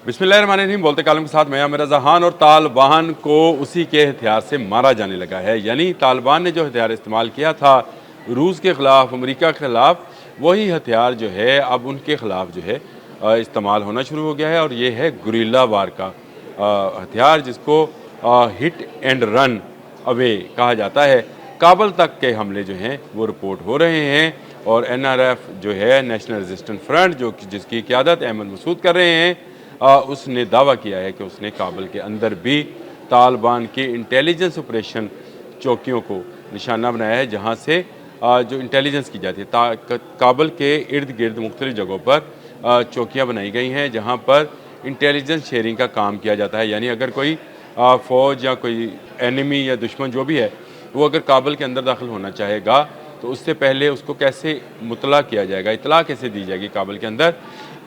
बिस्मिल्लाहिर्रहमानिर्रहीम। बोलते कालम के साथ मैं आमिर जहान। और तालिबान को उसी के हथियार से मारा जाने लगा है, यानी तालिबान ने जो हथियार इस्तेमाल किया था रूस के ख़िलाफ़, अमेरिका के ख़िलाफ़, वही हथियार जो है अब उनके ख़िलाफ़ जो है इस्तेमाल होना शुरू हो गया है। और ये है गुरिल्ला वार का हथियार, जिसको हिट एंड रन अवे कहा जाता है। काबल तक के हमले जो हैं वो रिपोर्ट हो रहे हैं और NRF जो है, नेशनल रेजिस्टेंट फ्रंट, जो जिसकी क़यादत अहमद मसूद कर रहे हैं, उसने दावा किया है कि उसने काबल के अंदर भी तालिबान के इंटेलिजेंस ऑपरेशन चौकियों को निशाना बनाया है, जहाँ से जो इंटेलिजेंस की जाती है। काबल के इर्द गिर्द मुख्तलिफ जगहों पर चौकियाँ बनाई गई हैं, जहाँ पर इंटेलिजेंस शेयरिंग का काम किया जाता है। यानी अगर कोई फ़ौज या कोई एनिमी या दुश्मन जो भी है, वो अगर काबल के अंदर दाखिल होना चाहेगा तो उससे पहले उसको कैसे मुतला किया जाएगा, इतला कैसे दी जाएगी काबल के अंदर,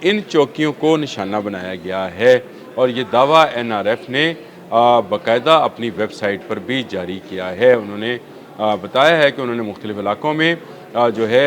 इन चौकियों को निशाना बनाया गया है। और ये दावा NRF ने बाकायदा अपनी वेबसाइट पर भी जारी किया है। उन्होंने बताया है कि उन्होंने मुख्तलिफ इलाकों में जो है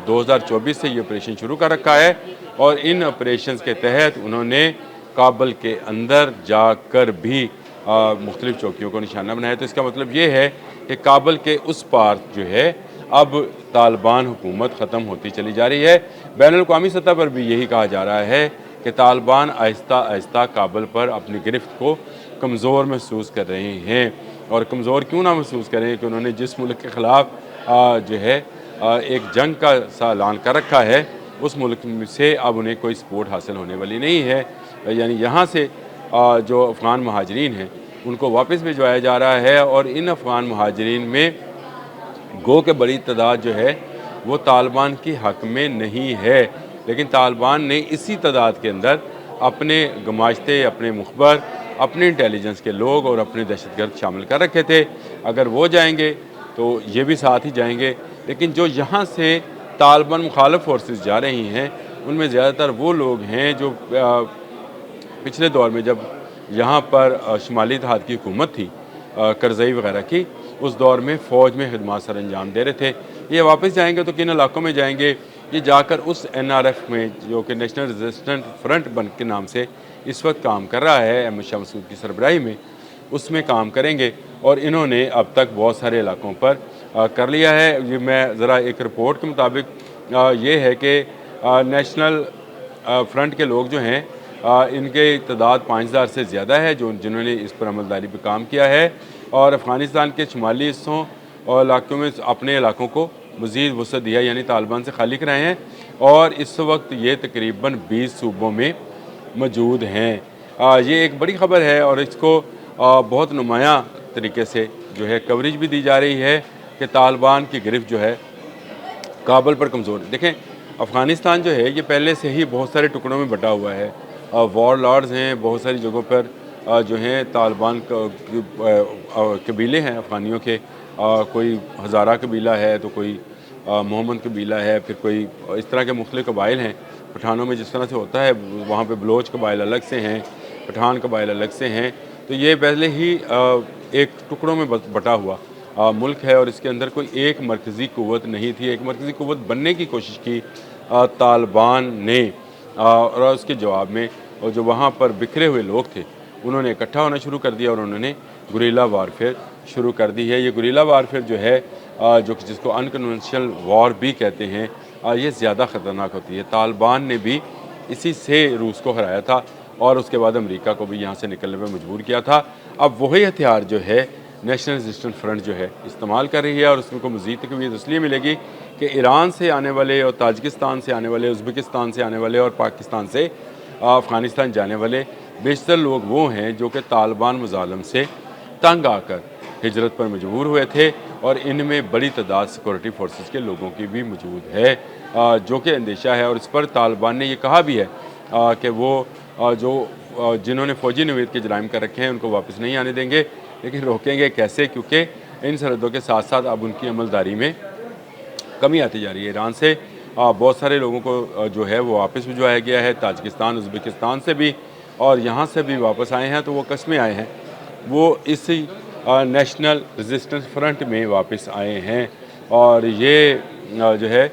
2024 से ये ऑपरेशन शुरू कर रखा है और इन ऑपरेशन के तहत उन्होंने काबल के अंदर जाकर भी मुख्तलिफ चौकियों को निशाना बनाया। तो इसका मतलब ये है कि काबल के उस पार जो है अब तालिबान हुकूमत ख़त्म होती चली जा रही है। बैनुल-अक़वामी सतह पर भी यही कहा जा रहा है कि तालिबान आहिस्ता आहिस्ता काबल पर अपनी गिरफ्त को कमज़ोर महसूस कर रहे हैं। और कमज़ोर क्यों ना महसूस करें कि उन्होंने जिस मुल्क के ख़िलाफ़ जो है एक जंग का सा ऐलान कर रखा है, उस मुल्क से अब उन्हें कोई सपोर्ट हासिल होने वाली नहीं है। यानी यहाँ से जो अफ़गान महाजरीन हैं उनको वापस भिजवाया जा रहा है। और इन अफ़गान महाजरीन में गो के बड़ी तादाद जो है वो तालिबान की हक़ में नहीं है, लेकिन तालिबान ने इसी तादाद के अंदर अपने गमाश्ते, अपने मुखबर, अपने इंटेलिजेंस के लोग और अपने दहशतगर्द शामिल कर रखे थे। अगर वो जाएंगे तो ये भी साथ ही जाएंगे। लेकिन जो यहाँ से तालिबान मुखालिफ फोर्सेस जा रही हैं, उनमें ज़्यादातर वो लोग हैं जो पिछले दौर में जब यहाँ पर शुमाली इत्तेहाद की हुकूमत थी, करज़ई वगैरह की, उस दौर में फ़ौज में खिदमत सर अंजाम दे रहे थे। ये वापस जाएंगे तो किन इलाकों में जाएंगे? ये जाकर उस NRF में, जो कि नेशनल रेजिस्टेंट फ्रंट बन के नाम से इस वक्त काम कर रहा है अहमद शाह मसूद की सरबराही में, उसमें काम करेंगे। और इन्होंने अब तक बहुत सारे इलाकों पर कर लिया है। ये मैं ज़रा एक रिपोर्ट के मुताबिक ये है कि नेशनल फ्रंट के लोग जो हैं, इनके तादाद 5000 से ज़्यादा है जिन्होंने इस पर अमलदारी पर काम किया है और अफ़गानिस्तान के शुमाली हिस्सों और इलाकों में अपने इलाकों को मज़ीद वसअत दिया, यानी तालिबान से खाली कराए हैं। और इस वक्त ये तकरीबन 20 सूबों में मौजूद हैं। ये एक बड़ी ख़बर है और इसको बहुत नुमायाँ तरीके से जो है कवरेज भी दी जा रही है कि तालिबान की गिरफ्त जो है काबल पर कमज़ोर। देखें, अफ़गानिस्तान जो है ये पहले से ही बहुत सारे टुकड़ों में बटा हुआ है। वॉर लॉर्ड्स हैं बहुत सारी जगहों पर, जो हैं तालिबान कबीले हैं अफ़गानियों के। कोई हज़ारा कबीला है तो कोई मोहम्मद कबीला है, फिर कोई इस तरह के मुख्तलिफ़ कबाइल हैं। पठानों में जिस तरह से होता है, वहाँ पे बलोच कबाइल अलग से हैं, पठान कबाइल अलग से हैं। तो ये पहले ही एक टुकड़ों में बटा हुआ मुल्क है और इसके अंदर कोई एक मरकज़ी क़ुव्वत नहीं थी। एक मरकज़ी क़ुव्वत बनने की कोशिश की तालिबान ने, और उसके जवाब में और जो वहाँ पर बिखरे हुए लोग थे उन्होंने इकट्ठा होना शुरू कर दिया और उन्होंने गुरिल्ला वारफेयर शुरू कर दी है। ये गुरिल्ला वारफेयर जो है, जो जिसको अनकन्वेंशनल वॉर भी कहते हैं, ये ज़्यादा ख़तरनाक होती है। तालिबान ने भी इसी से रूस को हराया था और उसके बाद अमेरिका को भी यहाँ से निकलने पर मजबूर किया था। अब वही हथियार जो है नेशनल रेजिस्टेंट फ्रंट जो है इस्तेमाल कर रही है और उसमें को मज़ीद तक़वीत इसलिए मिलेगी कि ईरान से आने वाले और ताजिकिस्तान से आने वाले, उज़्बेकिस्तान से आने वाले और पाकिस्तान से अफ़गानिस्तान जाने वाले बेशतर लोग वो हैं जो कि तालिबान मुज़ालिम से तंग आकर हिजरत पर मजबूर हुए थे। और इनमें बड़ी तादाद सिक्योरिटी फोर्सेस के लोगों की भी मौजूद है, जो कि अंदेशा है। और इस पर तालिबान ने यह कहा भी है कि वो जिन्होंने फ़ौजी नवीद के जराइम कर रखे हैं उनको वापस नहीं आने देंगे। लेकिन रोकेंगे कैसे? क्योंकि इन सरहदों के साथ साथ अब उनकी अमलदारी में कमी आती जा रही है। ईरान से बहुत सारे लोगों को जो है वो वापस भिजवाया गया है, ताजिकिस्तान, उज़्बेकिस्तान से भी, और यहाँ से भी वापस आए हैं। तो वो कस्में आए हैं, वो इसी नेशनल रेजिस्टेंस फ्रंट में वापस आए हैं। और ये जो है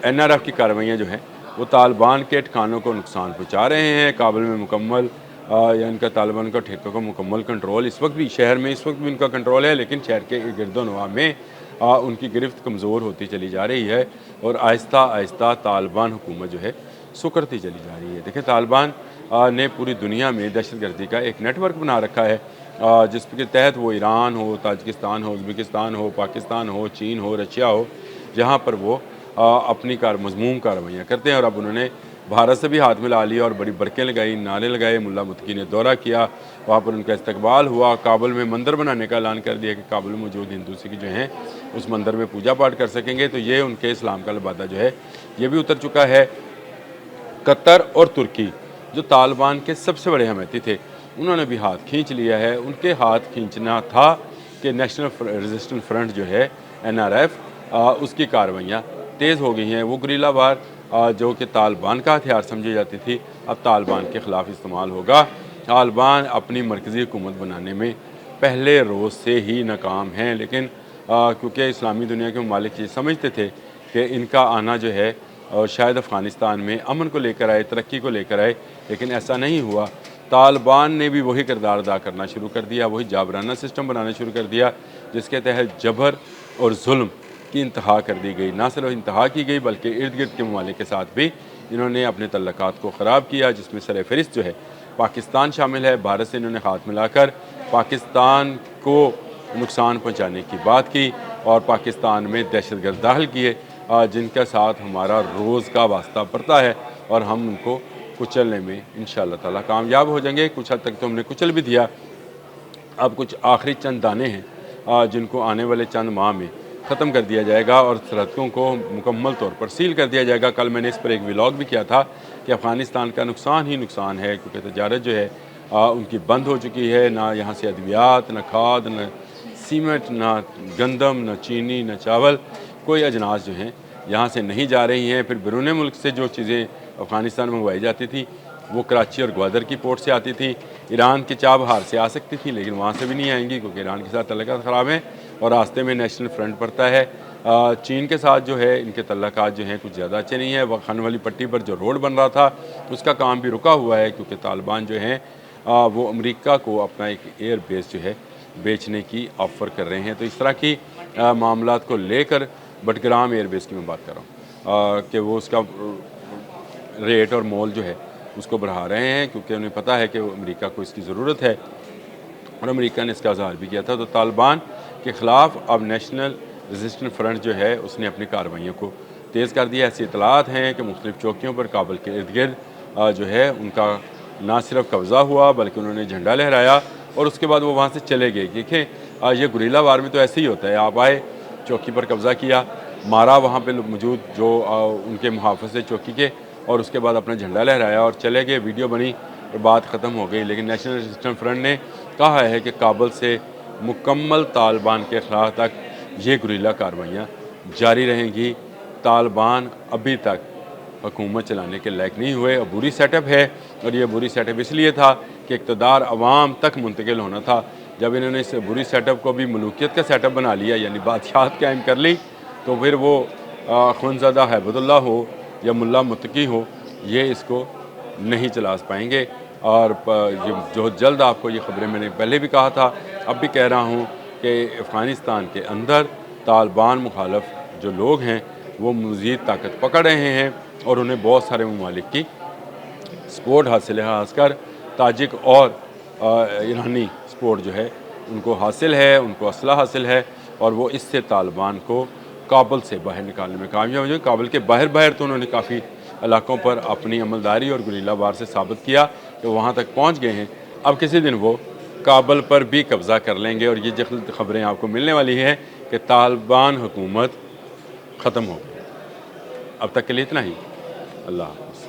NRF की कार्रवाइयाँ जो हैं वो तालिबान के ठिकानों को नुकसान पहुँचा रहे हैं। काबुल में मुकम्मल या इनका तालिबान का ठेकों का मुकम्मल कंट्रोल इस वक्त भी शहर में इस वक्त भी उनका कंट्रोल है, लेकिन शहर के गिरदोनवा में उनकी गिरफ्त कमज़ोर होती चली जा रही है और आहिस्ता आहिस्ता तालिबान हुकूमत जो है सुकड़ती चली जा रही है। देखिए, तालिबान ने पूरी दुनिया में दहशतगर्दी का एक नेटवर्क बना रखा है, जिसके तहत वो ईरान हो, ताजिकिस्तान हो, उज़्बेकिस्तान हो, पाकिस्तान हो, चीन हो, रशिया हो, जहाँ पर वो अपनी मज़मूम कार्रवाइयाँ करते हैं। और अब उन्होंने भारत से भी हाथ मिला लिया और बड़ी बरक़ें लगाई, नारे लगाए। मुल्ला मुत्तकी ने दौरा किया, वहाँ पर उनका इस्तकबाल हुआ। काबुल में मंदिर बनाने का ऐलान कर दिया कि काबुल में मौजूद हिंदू सिख जो हैं उस मंदिर में पूजा पाठ कर सकेंगे। तो ये उनके इस्लाम का लिबादा जो है ये भी उतर चुका है। कतर और तुर्की जो तालिबान के सबसे बड़े हमायती थे, उन्होंने भी हाथ खींच लिया है। उनके हाथ खींचना था कि नेशनल रेजिस्टेंस फ्रंट जो है NRF, उसकी कार्रवाइयाँ तेज़ हो गई हैं। वो गुरीला वार जो कि तालिबान का हथियार समझी जाती थी, अब तालिबान के ख़िलाफ़ इस्तेमाल होगा। तालिबान अपनी मरकज़ी हुकूमत बनाने में पहले रोज़ से ही नाकाम हैं, लेकिन क्योंकि इस्लामी दुनिया के ममालिक ये समझते थे कि इनका आना जो है और शायद अफ़गानिस्तान में अमन को लेकर आए, तरक्की को लेकर आए, लेकिन ऐसा नहीं हुआ। तालिबान ने भी वही किरदार अदा करना शुरू कर दिया, वही जाबराना सिस्टम बनाना शुरू कर दिया, जिसके तहत जबर और जुल्म की इंतहा कर दी गई। ना सिर्फ इंतहा की गई बल्कि इर्द गिर्द के ममालिक के साथ भी इन्होंने अपने तल्लुकात को ख़राब किया, जिसमें सरफ़हरिस्त जो है पाकिस्तान शामिल है। भारत से इन्होंने हाथ मिलाकर पाकिस्तान को नुकसान पहुँचाने की बात की और पाकिस्तान में दहशतगर्द दाखिल किए, जिनके साथ हमारा रोज़ का वास्ता पड़ता है और हम उनको कुचलने में इंशाअल्लाह ताला कामयाब हो जाएंगे। कुछ हद तक तो हमने कुचल भी दिया, अब कुछ आखिरी चंद दाने हैं जिनको आने वाले चंद माह में ख़त्म कर दिया जाएगा और सरहदों को मुकम्मल तौर पर सील कर दिया जाएगा। कल मैंने इस पर एक व्लॉग भी किया था कि अफ़गानिस्तान का नुकसान ही नुकसान है, क्योंकि तजारत जो है उनकी बंद हो चुकी है। ना यहाँ से अद्वियात, न खाद, न सीमेंट, ना गंदम, न चीनी, न चावल, कोई अजनास जो हैं यहाँ से नहीं जा रही हैं। फिर बैरून मुल्क से जो चीज़ें अफ़गानिस्तान में मंगवाई जाती थी वो कराची और ग्वादर की पोर्ट से आती थी। ईरान के चाबहार से आ सकती थी, लेकिन वहाँ से भी नहीं आएंगी क्योंकि ईरान के साथ तल्लुकात ख़राब हैं और रास्ते में नेशनल फ्रंट पड़ता है। चीन के साथ जो है इनके तल्लुकात जो हैं कुछ ज़्यादा अच्छे नहीं हैं। वखान वाली पट्टी पर जो रोड बन रहा था उसका काम भी रुका हुआ है, क्योंकि तालिबान जो हैं वो अमेरिका को अपना एक एयर बेस जो है बेचने की ऑफ़र कर रहे हैं। तो इस तरह की मामलात को लेकर बटग्राम एयर बेस की मैं बात कर रहा हूँ कि वो उसका रेट और मोल जो है उसको बढ़ा रहे हैं, क्योंकि उन्हें पता है कि अमेरिका को इसकी ज़रूरत है और अमेरिका ने इसका इज़हार भी किया था। तो तालिबान के ख़िलाफ़ अब नेशनल रेजिस्टेंस फ्रंट जो है उसने अपनी कार्रवाइयों को तेज़ कर दिया। ऐसी इतलात हैं कि मुख्तलिफ़ चौकियों पर काबुल के इर्द गिर्द जो है उनका ना सिर्फ कब्ज़ा हुआ बल्कि उन्होंने झंडा लहराया और उसके बाद वो वहाँ से चले गए। देखें, ये गुरीला वार में तो ऐसे ही होता है, आप आए, चौकी पर कब्ज़ा किया, मारा वहाँ पे मौजूद जो उनके मुहाफ़िज़ चौकी के, और उसके बाद अपना झंडा लहराया और चले गए, वीडियो बनी और बात ख़त्म हो गई। लेकिन नेशनल रेजिस्टेंस फ्रंट ने कहा है कि काबुल से मुकम्मल तालिबान के ख़िलाफ़ तक ये गुरीला कार्रवाइयाँ जारी रहेंगी। तालिबान अभी तक हुकूमत चलाने के लायक नहीं हुए, अबूरी सेटअप है और ये अबूरी सेटअप इसलिए था कि इक़्तिदार अवाम तक मुंतकिल होना था। जब इन्होंने इस अबूरी सेटअप को भी मलूकियत का सेटअप बना लिया, यानी बादशाहत कायम कर ली, तो फिर वो खुनज़दा हैबतुल्लाह हो या मुल्ला मुत्तकी हो, ये इसको नहीं चला पाएंगे। और जो जल्द आपको ये ख़बरें मैंने पहले भी कहा था, अब भी कह रहा हूँ कि अफ़गानिस्तान के अंदर तालिबान मुखालफ जो लोग हैं वो मज़ीद ताकत पकड़ रहे हैं और उन्हें बहुत सारे ममालिक की सपोर्ट हासिल है, खासकर ताजिक और ईरानी सपोर्ट जो है उनको हासिल है, उनको असला हासिल है और वो इससे तालिबान को काबुल से बाहर निकालने में कामयाब हो जाए। काबुल के बाहर तो उन्होंने काफ़ी इलाकों पर अपनी अमलदारी और गुरीला वार से साबित किया कि वहाँ तक पहुँच गए हैं। अब किसी दिन वो काबुल पर भी कब्ज़ा कर लेंगे और ये जल्द ख़बरें आपको मिलने वाली हैं कि तालिबान हुकूमत ख़त्म हो गई। अब तक के लिए इतना ही। अल्लाह।